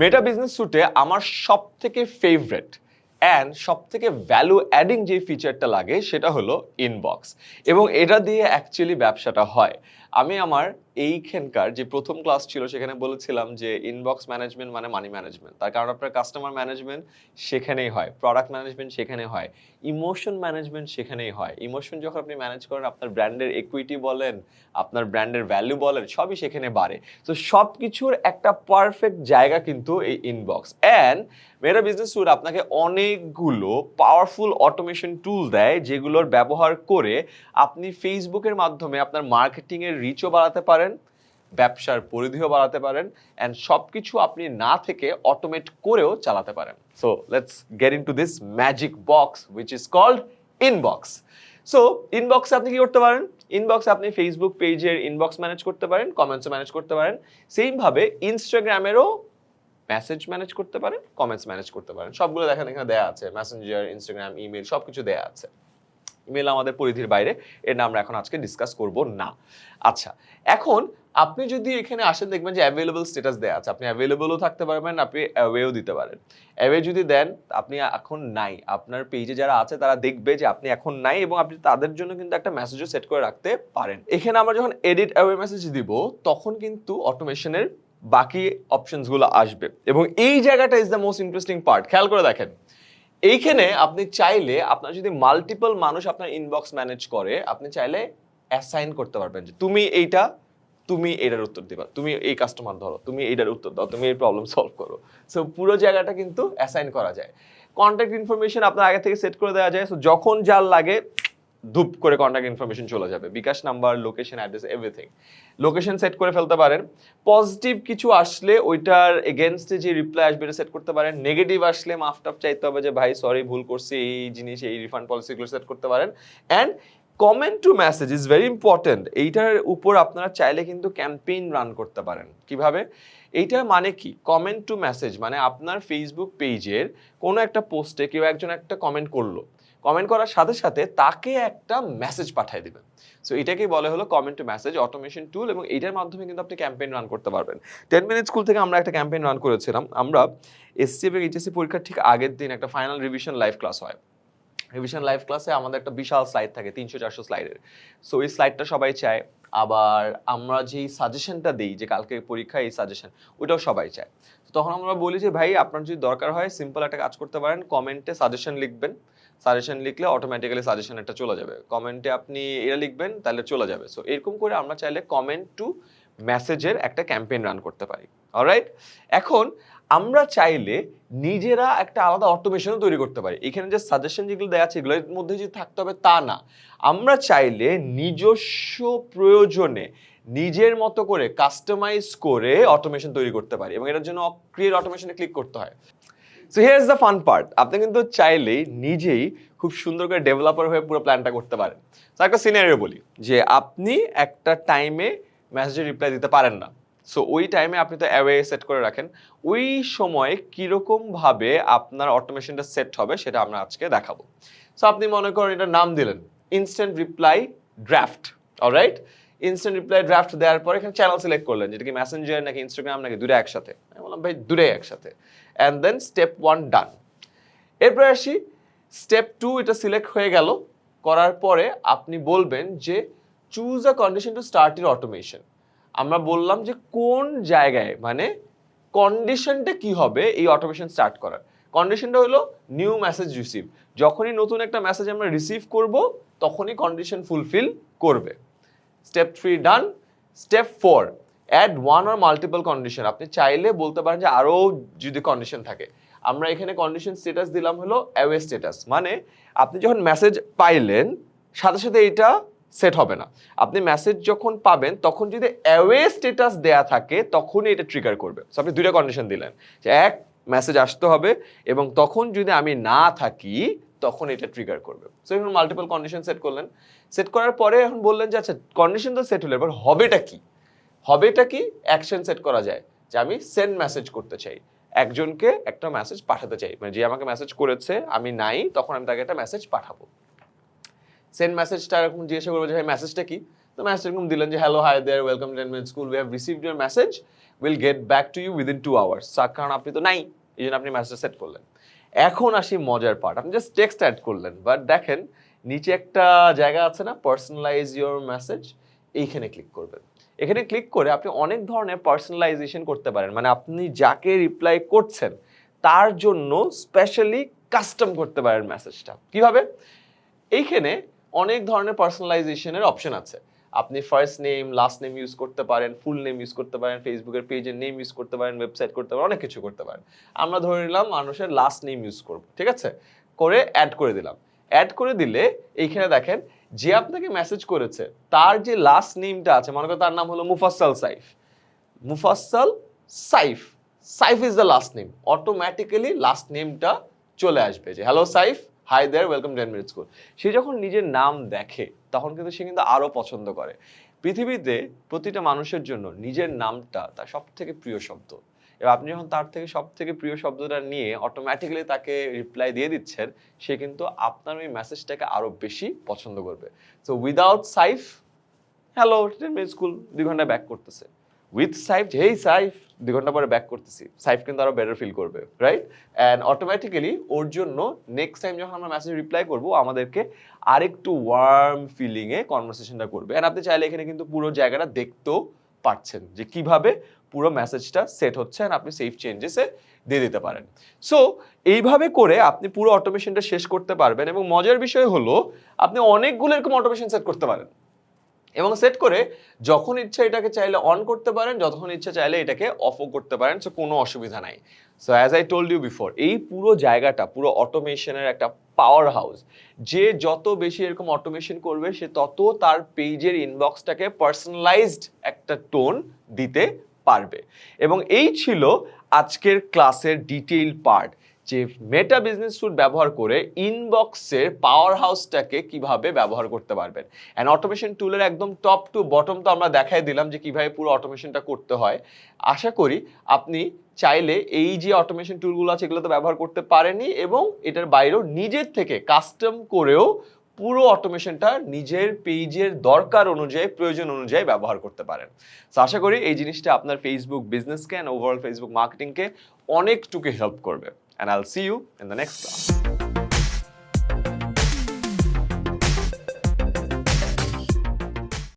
মেটা business স্যুটে আমার সবথেকে favourite and সবথেকে ভ্যালু অ্যাডিং যে ফিচারটা লাগে সেটা হলো ইনবক্স, এবং এটা দিয়ে অ্যাকচুয়ালি ব্যবসাটা হয়। আমি আমার এইখানকার যে প্রথম ক্লাস ছিল সেখানে বলেছিলাম যে ইনবক্স ম্যানেজমেন্ট মানে মানি ম্যানেজমেন্ট, তার কারণ আপনার কাস্টমার ম্যানেজমেন্ট সেখানেই হয়, প্রোডাক্ট ম্যানেজমেন্ট সেখানে হয়, ইমোশন ম্যানেজমেন্ট সেখানেই হয়। ইমোশন যখন আপনি ম্যানেজ করেন, আপনার ব্র্যান্ডের ইকুইটি বলেন, আপনার ব্র্যান্ডের ভ্যালু বলেন, সবই সেখানে বাড়ে। তো সব কিছুর একটা পারফেক্ট জায়গা কিন্তু এই inbox. And Meta business suite আপনাকে অনেকগুলো পাওয়ারফুল অটোমেশন টুল দেয়, যেগুলোর ব্যবহার করে আপনি ফেসবুকের মাধ্যমে আপনার মার্কেটিংয়ের রিচও বাড়াতে পারেন, ব্যবসার পরিধিও বাড়াতে পারেন, অ্যান্ড সব কিছু আপনি না থেকে অটোমেট করেও চালাতে পারেন। So let's get into this magic box which is called inbox. So ইনবক্সে আপনি কি করতে পারেন? ইনবক্সে আপনি ফেসবুক পেজের ইনবক্স ম্যানেজ করতে পারেন, কমেন্টসও ম্যানেজ করতে পারেন, সেমভাবে ইনস্টাগ্রামেরও মেসেজ ম্যানেজ করতে পারেন, কমেন্টস ম্যানেজ করতে পারেন। সবগুলো দেখেন এখানে দেয়া আছে, মেসেঞ্জার, ইনস্টাগ্রাম, ইমেল সবকিছু দেয়া আছে। ইমেল আমাদের পরিধির বাইরে, এর নাম আমরা এখন আজকে ডিসকাস করব না। আচ্ছা, এখন আপনি যদি এখানে আসেন দেখবেন যে অ্যাভেলেবল স্ট্যাটাস দেয়া আছে। আপনি অ্যাভেলেবলও থাকতে পারবেন, আপনি অ্যাওয়েও দিতে পারেন। অ্যাওয়ে যদি দেন, আপনি এখন নাই, আপনার পেজে যারা আছে তারা দেখবে যে আপনি এখন নাই, এবং আপনি তাদের জন্য কিন্তু একটা মেসেজও সেট করে রাখতে পারেন। এখানে আমরা যখন এডিট অ্যাওয়ে মেসেজ দিব তখন কিন্তু অটোমেশনের বাকি অপশনসগুলো আসবে, এবং এই জায়গাটা is the most interesting part. খেয়াল করে দেখেন, এইখানে আপনি চাইলে, আপনার যদি মাল্টিপল মানুষ আপনার ইনবক্স ম্যানেজ করে, আপনি চাইলে অ্যাসাইন করতে পারবেন যে তুমি এইটার উত্তর দিবা, তুমি এই কাস্টমার ধরো, তুমি এইটার উত্তর দাও, তুমি এই প্রবলেম সলভ করো। সো পুরো জায়গাটা কিন্তু অ্যাসাইন করা যায়। কন্ট্যাক্ট ইনফরমেশন আপনার আগে থেকে সেট করে দেওয়া যায়। সো যখন যার লাগে ধুপ করে কন্ট্যাক্ট ইনফরমেশন চলে যাবে, bKash number, location, address, everything. Location set করে ফেলতে পারেন। পজিটিভ কিছু আসলে ওইটার এগেনস্টে যে রিপ্লাই আসবে এটা সেট করতে পারেন। নেগেটিভ আসলে মাফটাপ চাইতে হবে যে ভাই সরি, ভুল করছি, এই জিনিস, এই রিফান্ড পলিসিগুলো সেট করতে পারেন। And comment to message is very important. এইটার উপর আপনারা চাইলে কিন্তু ক্যাম্পেইন রান করতে পারেন। কিভাবে? এইটার মানে কি? কমেন্ট টু মেসেজ মানে আপনার ফেসবুক পেজের কোনো একটা পোস্টে কেউ একজন একটা কমেন্ট করলো, কমেন্ট করার সাথে সাথে তাকে একটা মেসেজ পাঠিয়ে দিবেন। সো এটাকেই বলে হলো comment to message automation tool, এবং এইটার মাধ্যমে কিন্তু আপনি ক্যাম্পেইন রান করতে পারবেন। 10 মিনিট স্কুল থেকে আমরা একটা ক্যাম্পেইন রান করেছিলাম। আমরা এসসি এবং এইচএসসি পরীক্ষার ঠিক আগের দিন একটা ফাইনাল রিভিশন লাইভ ক্লাস হয়। রিভিশন লাইভ ক্লাসে আমাদের একটা বিশাল স্লাইড থাকে, 300-400 স্লাইডের। সো এই স্লাইডটা সবাই চায়, আবার আমরা যেই সাজেশনটা দিই যে কালকে পরীক্ষায় এই সাজেশন, ওইটাও সবাই চায়। তখন আমরা বলি যে ভাই আপনার যদি দরকার হয় সিম্পল একটা কাজ করতে পারেন, কমেন্টে সাজেশন লিখবেন। সাজেশন লিখলে অটোমেটিক্যালি সাজেশন একটা চলে যাবে, কমেন্টে আপনি এটা লিখবেন তাহলে চলে যাবে। সো এরকম করে আমরা চাইলে কমেন্ট টু মেসেজের একটা ক্যাম্পেইন রান করতে পারি। অলরাইট, এখন আমরা চাইলে নিজেরা একটা আলাদা অটোমেশনও তৈরি করতে পারি। এখানে যে সাজেশন যেগুলো দেওয়া আছে এগুলোর মধ্যে যে থাকতে হবে তা না, আমরা চাইলে নিজস্ব প্রয়োজনে নিজের মতো করে কাস্টমাইজ করে অটোমেশন তৈরি করতে পারি, এবং এটার জন্য ক্রিয়েট অটোমেশনে ক্লিক করতে হয়। So here is the fun part, আপনি কিন্তু চাইলেই নিজেই খুব সুন্দর করে ডেভেলপার হয়ে পুরো প্ল্যানটা করতে পারেন। তো একটা সিনারিও বলি যে আপনি একটা টাইমে মেসেজে রিপ্লাই দিতে পারেন না। সো ওই টাইমে আপনি তো অ্যাওয়ে সেট করে রাখেন, ওই সময় কীরকমভাবে আপনার অটোমেশনটা সেট হবে সেটা আমরা আজকে দেখাবো। সো আপনি মনে করেন এটার নাম দিলেন instant reply draft. Alright, instant reply draft দেওয়ার পর এখানে চ্যানেল সিলেক্ট করলেন, যেটা কি মেসেঞ্জার নাকি ইনস্টাগ্রাম নাকি দুটো একসাথে। আমি বললাম ভাই দুটোই একসাথে, অ্যান্ড দেন স্টেপ 1 ডান। এরপরে আসি স্টেপ 2, এটা সিলেক্ট হয়ে গেল। করার পরে আপনি বলবেন যে choose a condition to start your automation. আমরা বললাম যে কোন জায়গায়, মানে কন্ডিশনটা কি হবে এই অটোমেশন স্টার্ট করার। কন্ডিশনটা হলো নিউ মেসেজ রিসিভ, যখনই নতুন একটা মেসেজ আমরা রিসিভ করব তখনই কন্ডিশন ফুলফিল করবে। Step 3 done. Step 4 add one or multiple condition. আপনি চাইলে বলতে পারেন যে আরও যদি কন্ডিশন থাকে। আমরা এখানে কন্ডিশন স্ট্যাটাস দিলাম হলো অ্যাওয়ে স্ট্যাটাস, মানে আপনি যখন মেসেজ পাইলেন সাথে সাথে এইটা সেট হবে না। আপনি মেসেজ যখন পাবেন তখন যদি অ্যাওয়ে স্ট্যাটাস দেয়া থাকে তখনই এটা ট্রিগার করবে। সো আপনি দুইটা কন্ডিশন দিলেন যে এক, মেসেজ আসতে হবে, এবং তখন যদি আমি না থাকি তখন এটা ট্রিগার করবে। সো এখন মাল্টিপল কন্ডিশন সেট করলেন। সেট করার পরে এখন বললেন যে আচ্ছা কন্ডিশন তো সেট হলো, এবার হবেটা কি? হবেটা কি? অ্যাকশন সেট করা যায় যে আমি সেন্ড মেসেজ করতে চাই, একজনকে একটা মেসেজ পাঠাতে চাই, মানে যে আমাকে মেসেজ করেছে আমি নাই, তখন আমি তাকে একটা মেসেজ পাঠাবো। সেন্ড মেসেজটা এরকম জিজ্ঞাসা করবো যে ভাই মেসেজটা কি, তো মেসেজ এরকম দিলেন যে hello hi there welcome 10 minute School, we have received your message, will get back to you within 2 hours. কারণ আপনি তো নাই, এই জন্য আপনি মেসেজটা সেট করলেন। এখন আসি মজার পার্ট, আপনি জাস্ট টেক্সট অ্যাড করলেন, বাট দেখেন নিচে একটা জায়গা আছে না, পার্সোনালাইজ ইউর মেসেজ, এইখানে ক্লিক করবেন। এখানে ক্লিক করে আপনি অনেক ধরনের পার্সোনালাইজেশন করতে পারেন, মানে আপনি যাকে রিপ্লাই করছেন তার জন্য স্পেশালি কাস্টম করতে পারেন মেসেজটা। কিভাবে? এইখানে অনেক ধরনের পার্সোনালাইজেশনের অপশন আছে। আপনি first name, last name use করতে পারেন, ফুল নেম ইউজ করতে পারেন, ফেসবুকের পেজের নেম ইউজ করতে পারেন, ওয়েবসাইট করতে পারেন, অনেক কিছু করতে পারেন। আমরা ধরে নিলাম মানুষের লাস্ট নেম ইউজ করব, ঠিক আছে? করে অ্যাড করে দিলাম। অ্যাড করে দিলে এইখানে দেখেন যে আপনাকে মেসেজ করেছে তার যে লাস্ট নেমটা আছে, মনে করেন তার নাম হলো Mufassal Saif. Mufassal Saif, Saif is the last name. Automatically last নেমটা চলে আসবে যে hello Saif, hi there welcome 10 minute school. সে যখন নিজের নাম দেখে তখন কিন্তু সে কিন্তু আরো পছন্দ করে। পৃথিবীতে প্রতিটা মানুষের জন্য নিজের নামটা তার সব থেকে প্রিয় শব্দ, এবার আপনি যখন তার থেকে সব থেকে প্রিয় শব্দটা নিয়ে অটোমেটিক্যালি তাকে রিপ্লাই দিয়ে দিচ্ছেন, সে কিন্তু আপনার ওই মেসেজটাকে আরো বেশি পছন্দ করবে। So without Saif, hello 10 minute school, 2 ঘন্টা ব্যাক করতেছে। উইথ সাইফ, হেই সাইফ, 2 ঘন্টা পরে ব্যাক করতেছি, সাইফ কিন্তু আরো বেটার ফিল করবে, রাইট? অ্যান্ড অটোমেটিক্যালি ওর জন্য নেক্সট টাইম যখন আমরা মেসেজ রিপ্লাই করবো আমাদেরকে আরেকটু ওয়ার্ম ফিলিংয়ে কনভারসেশনটা করবে। অ্যান্ড আপনি চাইলে এখানে কিন্তু পুরো জায়গাটা দেখতেও পাচ্ছেন যে কিভাবে পুরো মেসেজটা সেট হচ্ছে, অ্যান্ড আপনি সেভ চেঞ্জেসে দিয়ে দিতে পারেন। সো এইভাবে করে আপনি পুরো অটোমেশনটা শেষ করতে পারবেন। এবং মজার বিষয় হলো আপনি অনেকগুলো এরকম অটোমেশন সেট করতে পারেন, এবং সেট করে যখন ইচ্ছা এটাকে চাইলে অন করতে পারেন, যতক্ষণ ইচ্ছা চাইলে এটাকে অফও করতে পারেন। সো কোনো অসুবিধা নাই। So as I told you before, এই পুরো জায়গাটা পুরো অটোমেশনের একটা পাওয়ার হাউস। যে যত বেশি এরকম অটোমেশন করবে সে তত তার পেজের ইনবক্সটাকে পার্সোনালাইজড একটা টোন দিতে পারবে। এবং এই ছিল আজকের ক্লাসের ডিটেইল পার্ট, যে মেটা বিজনেস স্যুট ব্যবহার করে ইনবক্সের পাওয়ার হাউসটাকে কিভাবে ব্যবহার করতে পারবেন। অ্যান্ড অটোমেশন টুলের একদম টপ টু বটম তো আমরা দেখাই দিলাম যে কিভাবে পুরো অটোমেশনটা করতে হয়। আশা করি আপনি চাইলে এই যে অটোমেশন টুলগুলো আছে এগুলো তো ব্যবহার করতে পারেনই, এবং এটার বাইরেও নিজের থেকে কাস্টম করেও পুরো অটোমেশনটা নিজের পেজের দরকার অনুযায়ী, প্রয়োজন অনুযায়ী ব্যবহার করতে পারেন। তো আশা করি এই জিনিসটা আপনার ফেসবুক বিজনেসকে অ্যান্ড ওভারঅল ফেসবুক মার্কেটিংকে অনেকটুকু হেল্প করবে। And I'll see you in the next class.